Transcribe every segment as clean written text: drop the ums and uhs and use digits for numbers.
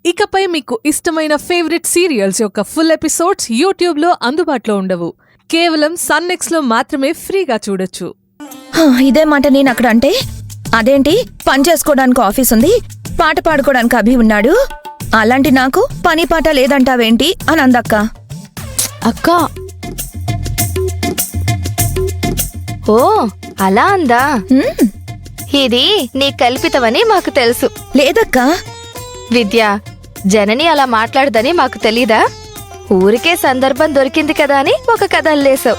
ఇకపై మీకు ఇష్టమైన ఫేవరెట్ సీరియల్స్ యొక్క ఫుల్ ఎపిసోడ్స్ యూట్యూబ్లో అందుబాటులో ఉండవు. కేవలం సన్నెక్స్లో మాత్రమే ఫ్రీగా చూడొచ్చు. ఇదే మాట నేను అక్కడ అంటే, అదేంటి పని చేసుకోవడానికి ఆఫీస్ ఉంది, పాట పాడుకోవడానికి అభి ఉన్నాడు, అలాంటి నాకు పని పాట లేదంటావేంటి అని అందక్క. అక్క ఓ అలా అందా. ఇది నీ కల్పితమని మాకు తెలుసు. లేదక్కా. విద్య, జనని అలా మాట్లాడదని మాకు తెలీదా? ఊరికే సందర్భం దొరికింది కదా అని ఒక కథ అల్లేసావు.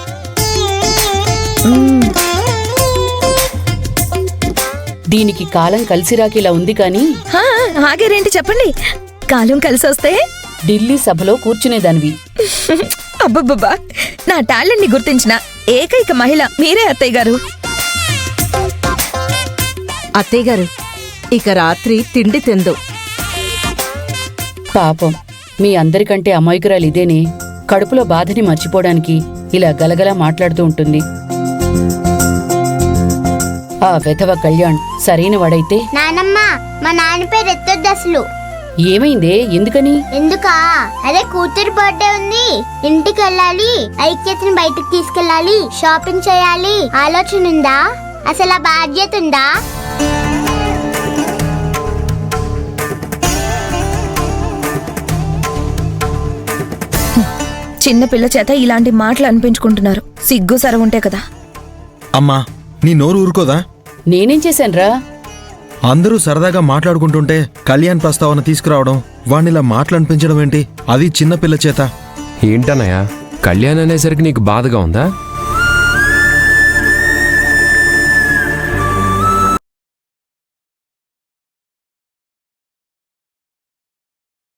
దీనికి కాలం కలిసిరాకిలా ఉంది కాని ఆగేరేంటి చెప్పండి. కాలం కలిసొస్తే ఢిల్లీ సభలో కూర్చునేదానివి. అబ్బబ్బబ్బా, నా టాలెంట్ ని గుర్తించిన ఏకైక మహిళ మీరే అత్తయ్య గారు. అత్తయ్యగారు, ఇక రాత్రి తిండి తిందు. పాపం మీ అందరికంటే అమాయకురాలు ఇదేనే. కడుపులో బాధని మర్చిపోవడానికి ఇలా గలగలా మాట్లాడుతూ ఉంటుంది. ఆ వెధవ కళ్యాణ్ సరైన వాడైతే. నానమ్మ, మా నాన్న పేరు ఎత్తొద్దు అసలు. ఏమైందే? ఎందుకని? ఎందుకా? అదే కూతురు బర్త్డే ఉంది, ఇంటికి వెళ్ళాలి, ఐక్యతని బయటకు తీసుకెళ్ళాలి, షాపింగ్ చేయాలి. ఆలోచన ఉందా? అసలు ఆ బాధ్యత ఉందా? చిన్న పిల్ల చేత ఇలాంటి మాటలు అనిపించుకుంటున్నారు. సిగ్గు సరవుంటే కదా. అమ్మా, నీ నోరు ఊరుకోదా? నేనేం చేశాన్రా? అందరూ సరదాగా మాట్లాడుకుంటుంటే కళ్యాణ్ ప్రస్తావన తీసుకురావడం, వాణ్ణిలా మాటలనిపించడం ఏంటి? అది చిన్నపిల్ల చేత. ఏంటన్నయ్య, కళ్యాణ్ అనేసరికి నీకు బాధగా ఉందా?